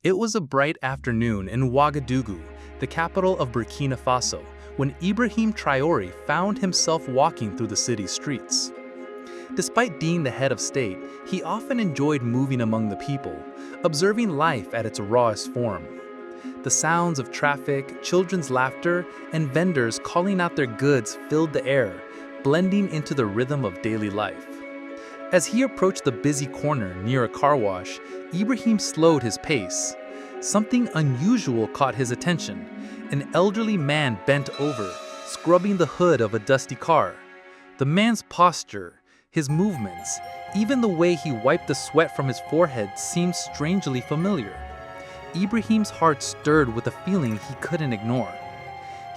It was a bright afternoon in Ouagadougou, the capital of Burkina Faso, when Ibrahim Traoré found himself walking through the city's streets. Despite being the head of state, he often enjoyed moving among the people, observing life at its rawest form. The sounds of traffic, children's laughter, and vendors calling out their goods filled the air, blending into the rhythm of daily life. As he approached the busy corner near a car wash, Ibrahim slowed his pace. Something unusual caught his attention. An elderly man bent over, scrubbing the hood of a dusty car. The man's posture, his movements, even the way he wiped the sweat from his forehead seemed strangely familiar. Ibrahim's heart stirred with a feeling he couldn't ignore.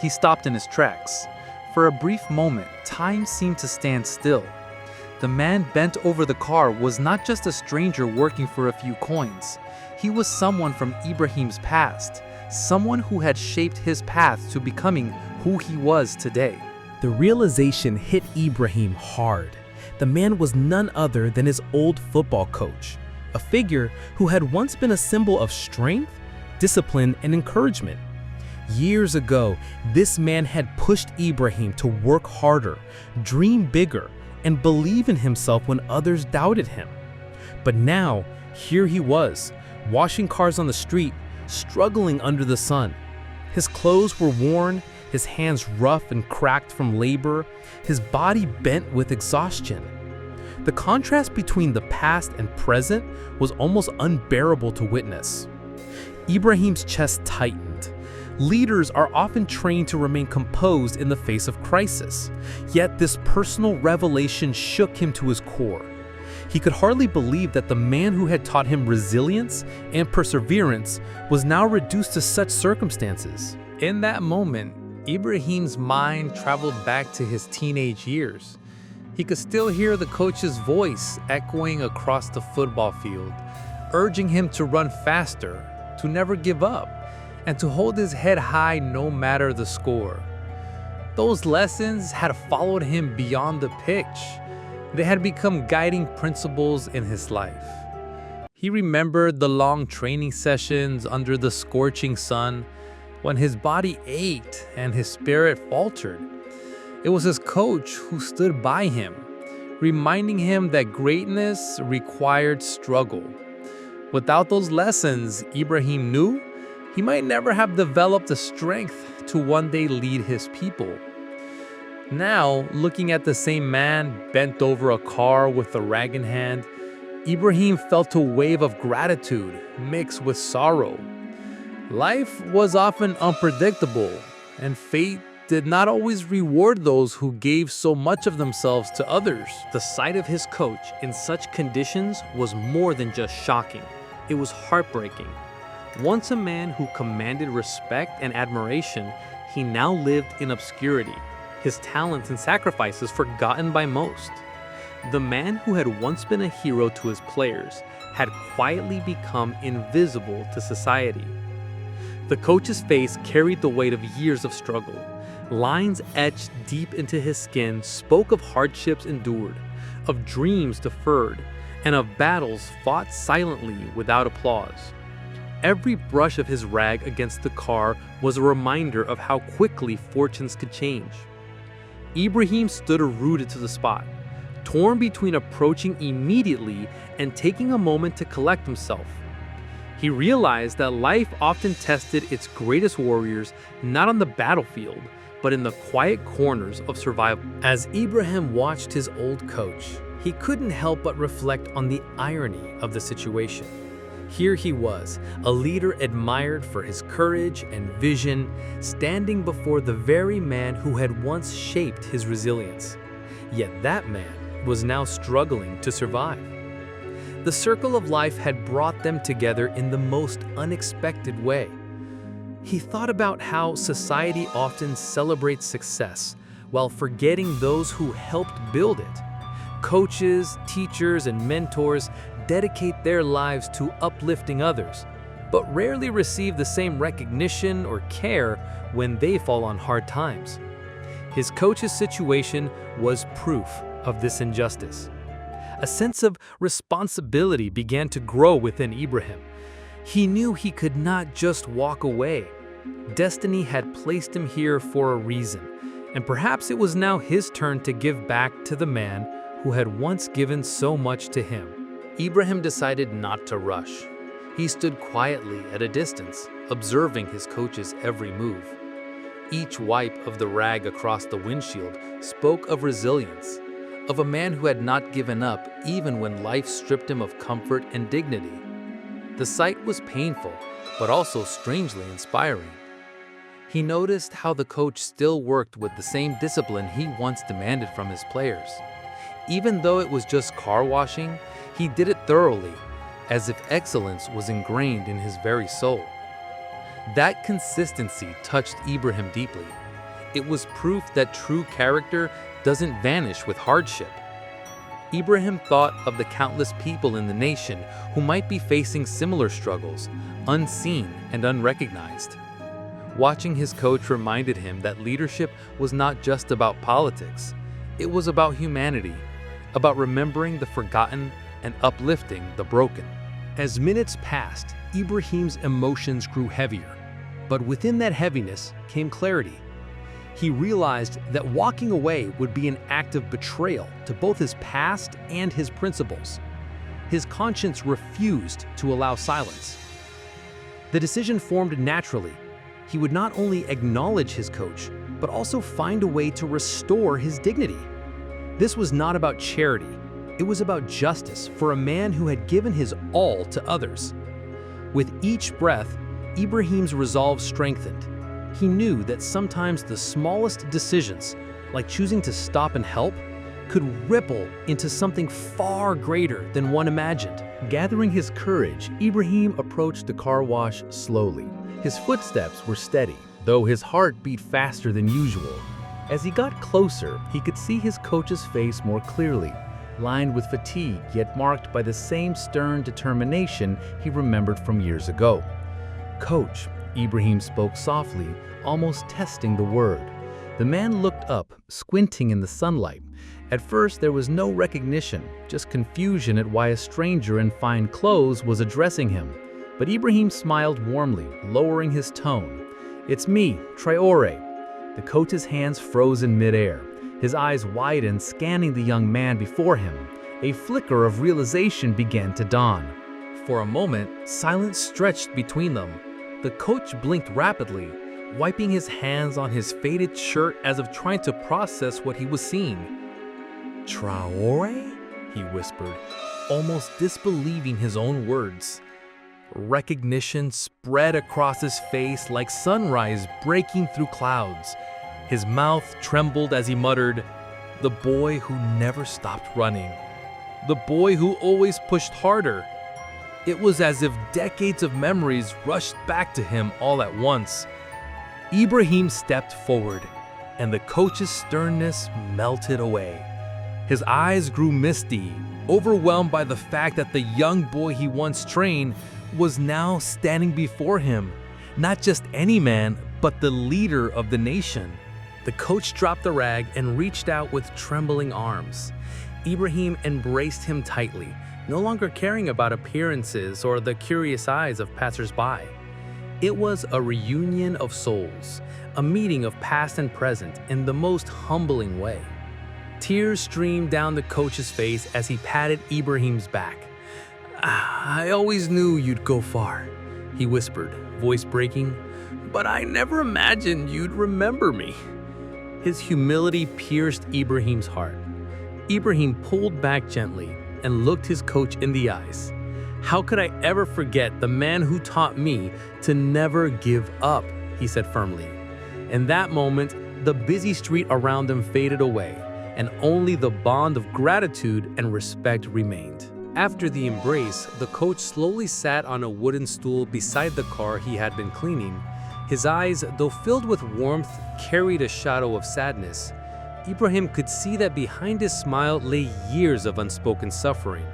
He stopped in his tracks. For a brief moment, time seemed to stand still. The man bent over the car was not just a stranger working for a few coins. He was someone from Ibrahim's past, someone who had shaped his path to becoming who he was today. The realization hit Ibrahim hard. The man was none other than his old football coach, a figure who had once been a symbol of strength, discipline, and encouragement. Years ago, this man had pushed Ibrahim to work harder, dream bigger, and believe in himself when others doubted him. But now, here he was, washing cars on the street, struggling under the sun. His clothes were worn, his hands rough and cracked from labor, his body bent with exhaustion. The contrast between the past and present was almost unbearable to witness. Ibrahim's chest tightened. Leaders are often trained to remain composed in the face of crisis, yet this personal revelation shook him to his core. He could hardly believe that the man who had taught him resilience and perseverance was now reduced to such circumstances. In that moment, Ibrahim's mind traveled back to his teenage years. He could still hear the coach's voice echoing across the football field, urging him to run faster, to never give up, and to hold his head high no matter the score. Those lessons had followed him beyond the pitch. They had become guiding principles in his life. He remembered the long training sessions under the scorching sun, when his body ached and his spirit faltered. It was his coach who stood by him, reminding him that greatness required struggle. Without those lessons, Ibrahim knew he might never have developed the strength to one day lead his people. Now, looking at the same man bent over a car with a rag in hand, Ibrahim felt a wave of gratitude mixed with sorrow. Life was often unpredictable, and fate did not always reward those who gave so much of themselves to others. The sight of his coach in such conditions was more than just shocking. It was heartbreaking. Once a man who commanded respect and admiration, he now lived in obscurity, his talents and sacrifices forgotten by most. The man who had once been a hero to his players had quietly become invisible to society. The coach's face carried the weight of years of struggle. Lines etched deep into his skin spoke of hardships endured, of dreams deferred, and of battles fought silently without applause. Every brush of his rag against the car was a reminder of how quickly fortunes could change. Ibrahim stood rooted to the spot, torn between approaching immediately and taking a moment to collect himself. He realized that life often tested its greatest warriors not on the battlefield, but in the quiet corners of survival. As Ibrahim watched his old coach, he couldn't help but reflect on the irony of the situation. Here he was, a leader admired for his courage and vision, standing before the very man who had once shaped his resilience. Yet that man was now struggling to survive. The circle of life had brought them together in the most unexpected way. He thought about how society often celebrates success while forgetting those who helped build it. Coaches, teachers, and mentors dedicate their lives to uplifting others, but rarely receive the same recognition or care when they fall on hard times. His coach's situation was proof of this injustice. A sense of responsibility began to grow within Ibrahim. He knew he could not just walk away. Destiny had placed him here for a reason, and perhaps it was now his turn to give back to the man who had once given so much to him. Ibrahim decided not to rush. He stood quietly at a distance, observing his coach's every move. Each wipe of the rag across the windshield spoke of resilience, of a man who had not given up even when life stripped him of comfort and dignity. The sight was painful, but also strangely inspiring. He noticed how the coach still worked with the same discipline he once demanded from his players. Even though it was just car washing, he did it thoroughly, as if excellence was ingrained in his very soul. That consistency touched Ibrahim deeply. It was proof that true character doesn't vanish with hardship. Ibrahim thought of the countless people in the nation who might be facing similar struggles, unseen and unrecognized. Watching his coach reminded him that leadership was not just about politics. It was about humanity, about remembering the forgotten and uplifting the broken. As minutes passed, Ibrahim's emotions grew heavier, but within that heaviness came clarity. He realized that walking away would be an act of betrayal to both his past and his principles. His conscience refused to allow silence. The decision formed naturally. He would not only acknowledge his coach, but also find a way to restore his dignity. This was not about charity. It was about justice for a man who had given his all to others. With each breath, Ibrahim's resolve strengthened. He knew that sometimes the smallest decisions, like choosing to stop and help, could ripple into something far greater than one imagined. Gathering his courage, Ibrahim approached the car wash slowly. His footsteps were steady, though his heart beat faster than usual. As he got closer, he could see his coach's face more clearly, lined with fatigue yet marked by the same stern determination he remembered from years ago. "Coach," Ibrahim spoke softly, almost testing the word. The man looked up, squinting in the sunlight. At first, there was no recognition, just confusion at why a stranger in fine clothes was addressing him. But Ibrahim smiled warmly, lowering his tone. "It's me, Traoré." The coach's hands froze in midair. His eyes widened, scanning the young man before him. A flicker of realization began to dawn. For a moment, silence stretched between them. The coach blinked rapidly, wiping his hands on his faded shirt as if trying to process what he was seeing. "Traoré?" he whispered, almost disbelieving his own words. Recognition spread across his face like sunrise breaking through clouds. His mouth trembled as he muttered, "The boy who never stopped running. The boy who always pushed harder." It was as if decades of memories rushed back to him all at once. Ibrahim stepped forward, and the coach's sternness melted away. His eyes grew misty, overwhelmed by the fact that the young boy he once trained was now standing before him. Not just any man, but the leader of the nation. The coach dropped the rag and reached out with trembling arms. Ibrahim embraced him tightly, no longer caring about appearances or the curious eyes of passers-by. It was a reunion of souls, a meeting of past and present in the most humbling way. Tears streamed down the coach's face as he patted Ibrahim's back. "I always knew you'd go far," he whispered, voice breaking, "but I never imagined you'd remember me." His humility pierced Ibrahim's heart. Ibrahim pulled back gently and looked his coach in the eyes. "How could I ever forget the man who taught me to never give up," he said firmly. In that moment, the busy street around them faded away, and only the bond of gratitude and respect remained. After the embrace, the coach slowly sat on a wooden stool beside the car he had been cleaning. His eyes, though filled with warmth, carried a shadow of sadness. Ibrahim could see that behind his smile lay years of unspoken suffering.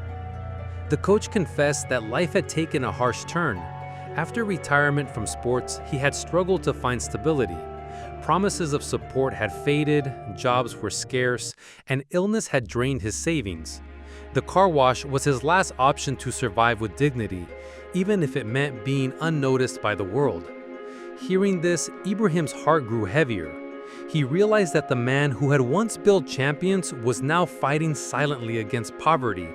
The coach confessed that life had taken a harsh turn. After retirement from sports, he had struggled to find stability. Promises of support had faded, jobs were scarce, and illness had drained his savings. The car wash was his last option to survive with dignity, even if it meant being unnoticed by the world. Hearing this, Ibrahim's heart grew heavier. He realized that the man who had once built champions was now fighting silently against poverty,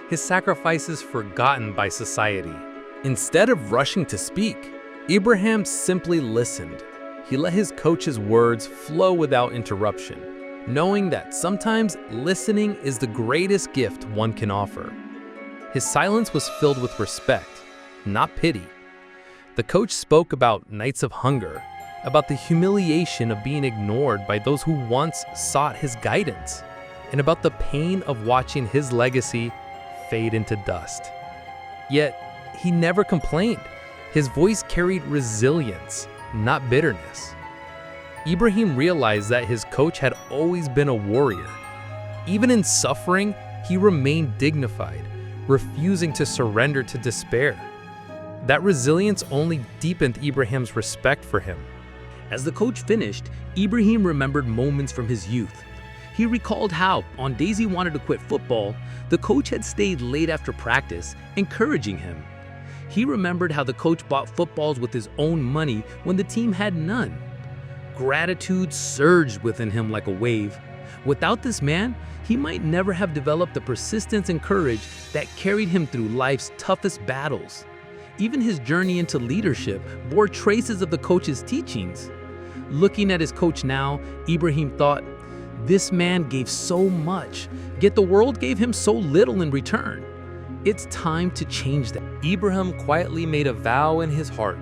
his sacrifices forgotten by society. Instead of rushing to speak, Ibrahim simply listened. He let his coach's words flow without interruption, knowing that sometimes listening is the greatest gift one can offer. His silence was filled with respect, not pity. The coach spoke about nights of hunger, about the humiliation of being ignored by those who once sought his guidance, and about the pain of watching his legacy fade into dust. Yet, he never complained. His voice carried resilience, not bitterness. Ibrahim realized that his coach had always been a warrior. Even in suffering, he remained dignified, refusing to surrender to despair. That resilience only deepened Ibrahim's respect for him. As the coach finished, Ibrahim remembered moments from his youth. He recalled how, on days he wanted to quit football, the coach had stayed late after practice, encouraging him. He remembered how the coach bought footballs with his own money when the team had none. Gratitude surged within him like a wave. Without this man, he might never have developed the persistence and courage that carried him through life's toughest battles. Even his journey into leadership bore traces of the coach's teachings. Looking at his coach now, Ibrahim thought, this man gave so much, yet the world gave him so little in return. It's time to change that. Ibrahim quietly made a vow in his heart.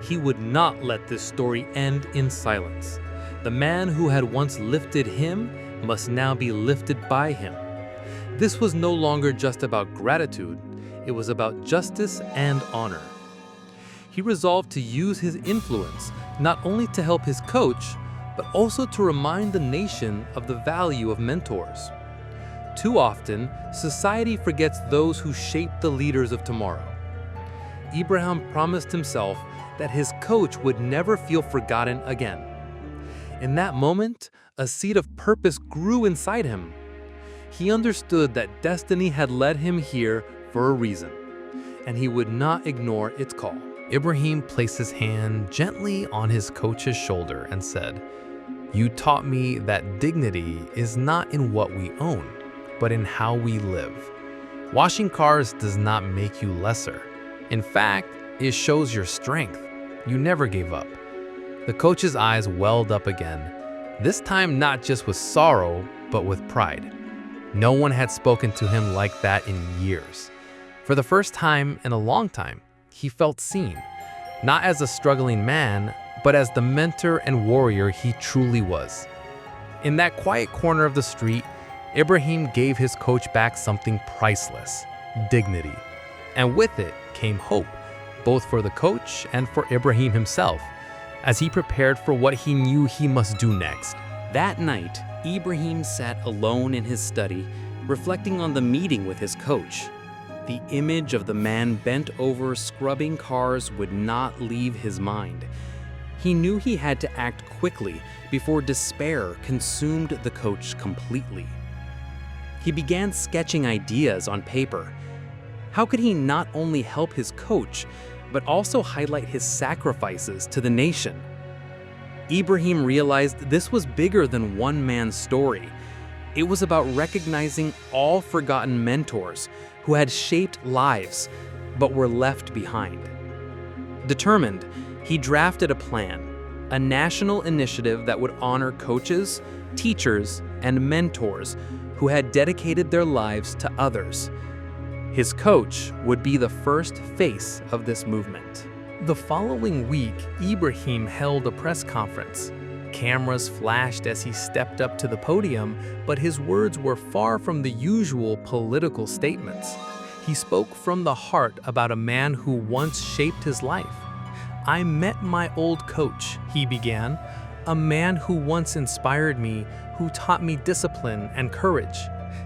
He would not let this story end in silence. The man who had once lifted him must now be lifted by him. This was no longer just about gratitude. It was about justice and honor. He resolved to use his influence not only to help his coach, but also to remind the nation of the value of mentors. Too often, society forgets those who shape the leaders of tomorrow. Ibrahim promised himself that his coach would never feel forgotten again. In that moment, a seed of purpose grew inside him. He understood that destiny had led him here for a reason, and he would not ignore its call. Ibrahim placed his hand gently on his coach's shoulder and said, "You taught me that dignity is not in what we own, but in how we live. Washing cars does not make you lesser. In fact, it shows your strength. You never gave up." The coach's eyes welled up again, this time not just with sorrow, but with pride. No one had spoken to him like that in years. For the first time in a long time, he felt seen, not as a struggling man, but as the mentor and warrior he truly was. In that quiet corner of the street, Ibrahim gave his coach back something priceless, dignity. And with it came hope, both for the coach and for Ibrahim himself, as he prepared for what he knew he must do next. That night, Ibrahim sat alone in his study, reflecting on the meeting with his coach. The image of the man bent over scrubbing cars would not leave his mind. He knew he had to act quickly before despair consumed the coach completely. He began sketching ideas on paper. How could he not only help his coach, but also highlight his sacrifices to the nation? Ibrahim realized this was bigger than one man's story. It was about recognizing all forgotten mentors who had shaped lives but were left behind. Determined, he drafted a plan, a national initiative that would honor coaches, teachers, and mentors who had dedicated their lives to others. His coach would be the first face of this movement. The following week, Ibrahim held a press conference. Cameras flashed as he stepped up to the podium, but his words were far from the usual political statements. He spoke from the heart about a man who once shaped his life. "I met my old coach," he began, "a man who once inspired me, who taught me discipline and courage.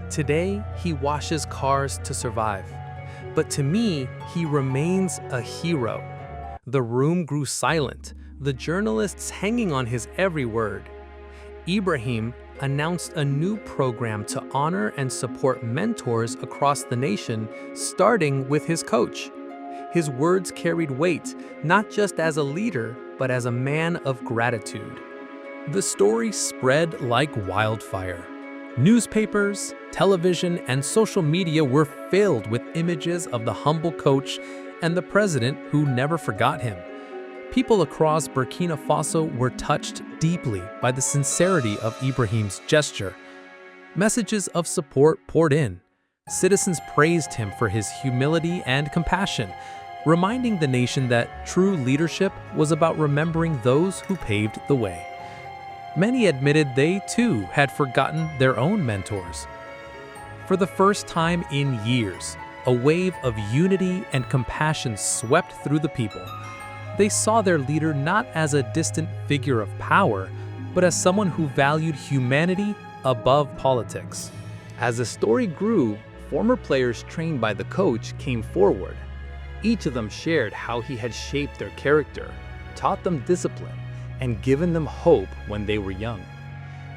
Today, he washes cars to survive. But to me, he remains a hero." The room grew silent, the journalists hanging on his every word. Ibrahim announced a new program to honor and support mentors across the nation, starting with his coach. His words carried weight, not just as a leader, but as a man of gratitude. The story spread like wildfire. Newspapers, television, and social media were filled with images of the humble coach and the president who never forgot him. People across Burkina Faso were touched deeply by the sincerity of Ibrahim's gesture. Messages of support poured in. Citizens praised him for his humility and compassion, reminding the nation that true leadership was about remembering those who paved the way. Many admitted they, too, had forgotten their own mentors. For the first time in years, a wave of unity and compassion swept through the people. They saw their leader not as a distant figure of power, but as someone who valued humanity above politics. As the story grew, former players trained by the coach came forward. Each of them shared how he had shaped their character, taught them discipline, and given them hope when they were young.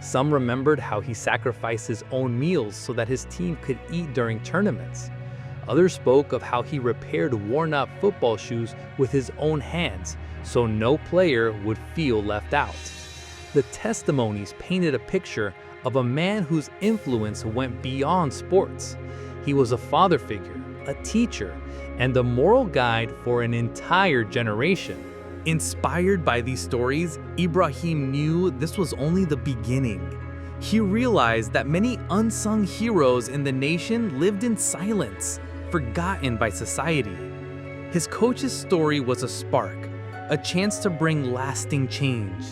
Some remembered how he sacrificed his own meals so that his team could eat during tournaments. Others spoke of how he repaired worn-out football shoes with his own hands so no player would feel left out. The testimonies painted a picture of a man whose influence went beyond sports. He was a father figure, a teacher, and a moral guide for an entire generation. Inspired by these stories, Ibrahim knew this was only the beginning. He realized that many unsung heroes in the nation lived in silence, forgotten by society. His coach's story was a spark, a chance to bring lasting change.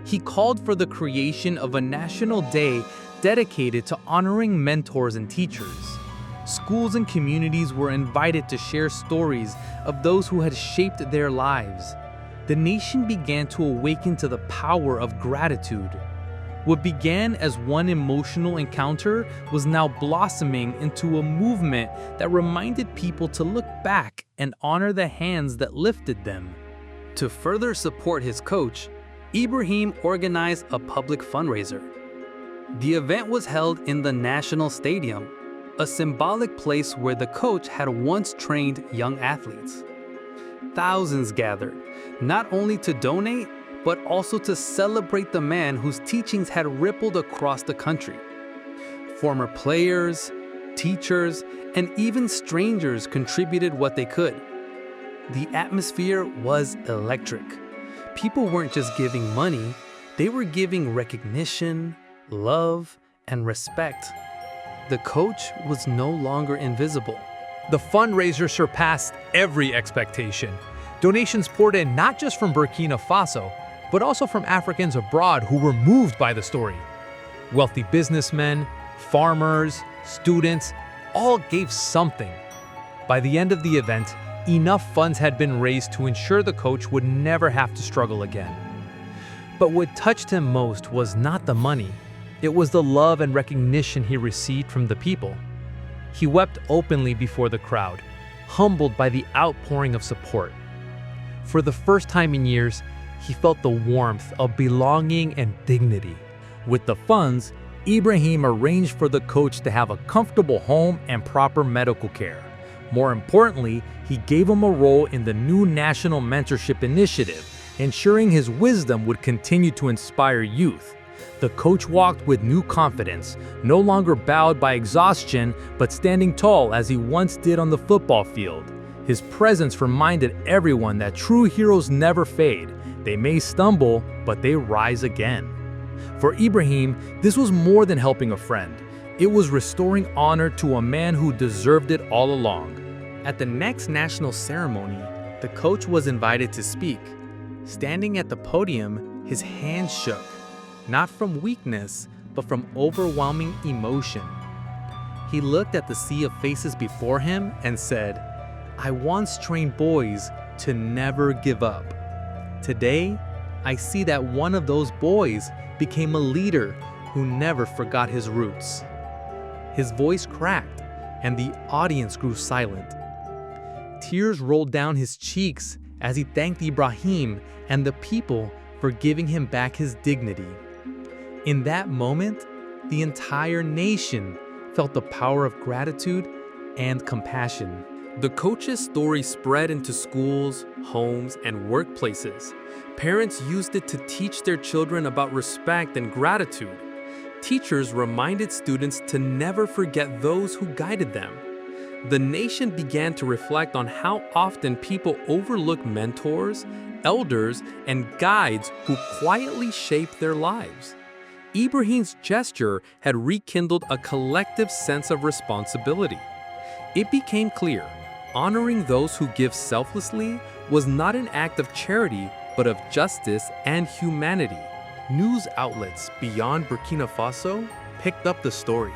He called for the creation of a national day dedicated to honoring mentors and teachers. Schools and communities were invited to share stories of those who had shaped their lives. The nation began to awaken to the power of gratitude. What began as one emotional encounter was now blossoming into a movement that reminded people to look back and honor the hands that lifted them. To further support his coach, Ibrahim organized a public fundraiser. The event was held in the National Stadium, a symbolic place where the coach had once trained young athletes. Thousands gathered, not only to donate, but also to celebrate the man whose teachings had rippled across the country. Former players, teachers, and even strangers contributed what they could. The atmosphere was electric. People weren't just giving money, they were giving recognition, love, and respect. The coach was no longer invisible. The fundraiser surpassed every expectation. Donations poured in not just from Burkina Faso, but also from Africans abroad who were moved by the story. Wealthy businessmen, farmers, students, all gave something. By the end of the event, enough funds had been raised to ensure the coach would never have to struggle again. But what touched him most was not the money. It was the love and recognition he received from the people. He wept openly before the crowd, humbled by the outpouring of support. For the first time in years, he felt the warmth of belonging and dignity. With the funds, Ibrahim arranged for the coach to have a comfortable home and proper medical care. More importantly, he gave him a role in the new National Mentorship Initiative, ensuring his wisdom would continue to inspire youth. The coach walked with new confidence, no longer bowed by exhaustion, but standing tall as he once did on the football field. His presence reminded everyone that true heroes never fade. They may stumble, but they rise again. For Ibrahim, this was more than helping a friend. It was restoring honor to a man who deserved it all along. At the next national ceremony, the coach was invited to speak. Standing at the podium, his hands shook, not from weakness, but from overwhelming emotion. He looked at the sea of faces before him and said, "I once trained boys to never give up. Today, I see that one of those boys became a leader who never forgot his roots." His voice cracked, and the audience grew silent. Tears rolled down his cheeks as he thanked Ibrahim and the people for giving him back his dignity. In that moment, the entire nation felt the power of gratitude and compassion. The coach's story spread into schools, homes, and workplaces. Parents used it to teach their children about respect and gratitude. Teachers reminded students to never forget those who guided them. The nation began to reflect on how often people overlook mentors, elders, and guides who quietly shaped their lives. Ibrahim's gesture had rekindled a collective sense of responsibility. It became clear, honoring those who give selflessly was not an act of charity, but of justice and humanity. News outlets beyond Burkina Faso picked up the story.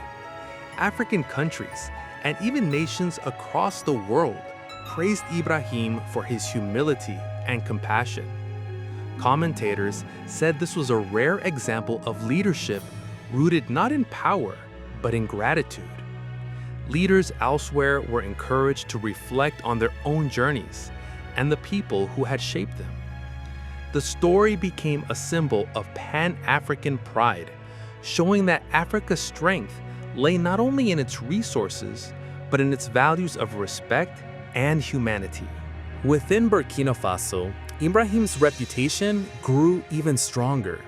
African countries and even nations across the world praised Ibrahim for his humility and compassion. Commentators said this was a rare example of leadership rooted not in power, but in gratitude. Leaders elsewhere were encouraged to reflect on their own journeys and the people who had shaped them. The story became a symbol of Pan-African pride, showing that Africa's strength lay not only in its resources, but in its values of respect and humanity. Within Burkina Faso, Ibrahim's reputation grew even stronger.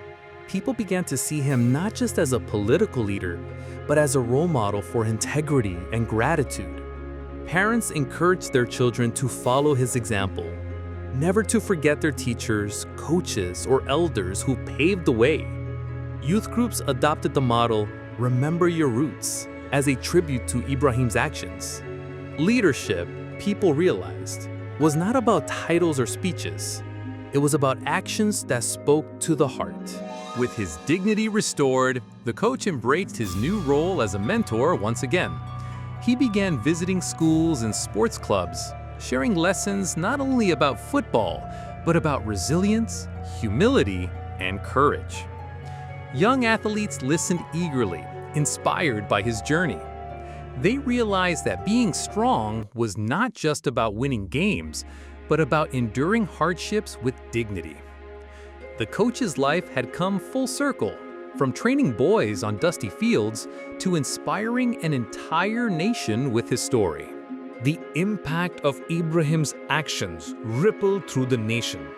People began to see him not just as a political leader, but as a role model for integrity and gratitude. Parents encouraged their children to follow his example, never to forget their teachers, coaches, or elders who paved the way. Youth groups adopted the motto, "Remember your roots," as a tribute to Ibrahim's actions. Leadership, people realized, was not about titles or speeches. It was about actions that spoke to the heart. With his dignity restored, the coach embraced his new role as a mentor once again. He began visiting schools and sports clubs, sharing lessons not only about football, but about resilience, humility, and courage. Young athletes listened eagerly, inspired by his journey. They realized that being strong was not just about winning games, but about enduring hardships with dignity. The coach's life had come full circle, from training boys on dusty fields to inspiring an entire nation with his story. The impact of Ibrahim's actions rippled through the nation.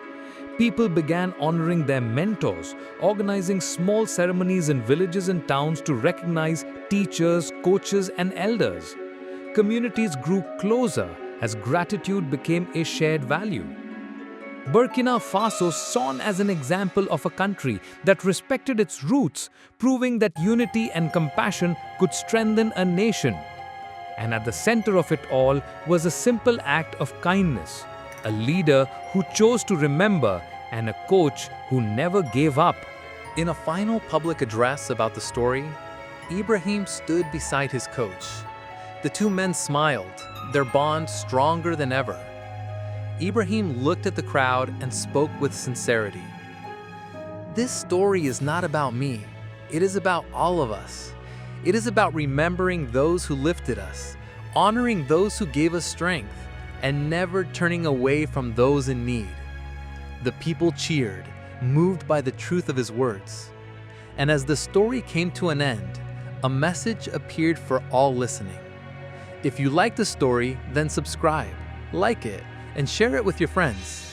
People began honoring their mentors, organizing small ceremonies in villages and towns to recognize teachers, coaches, and elders. Communities grew closer as gratitude became a shared value. Burkina Faso shone as an example of a country that respected its roots, proving that unity and compassion could strengthen a nation. And at the center of it all was a simple act of kindness, a leader who chose to remember, and a coach who never gave up. In a final public address about the story, Ibrahim stood beside his coach. The two men smiled, their bond stronger than ever. Ibrahim looked at the crowd and spoke with sincerity. "This story is not about me. It is about all of us. It is about remembering those who lifted us, honoring those who gave us strength, and never turning away from those in need." The people cheered, moved by the truth of his words. And as the story came to an end, a message appeared for all listening. If you like the story, then subscribe, like it, and share it with your friends.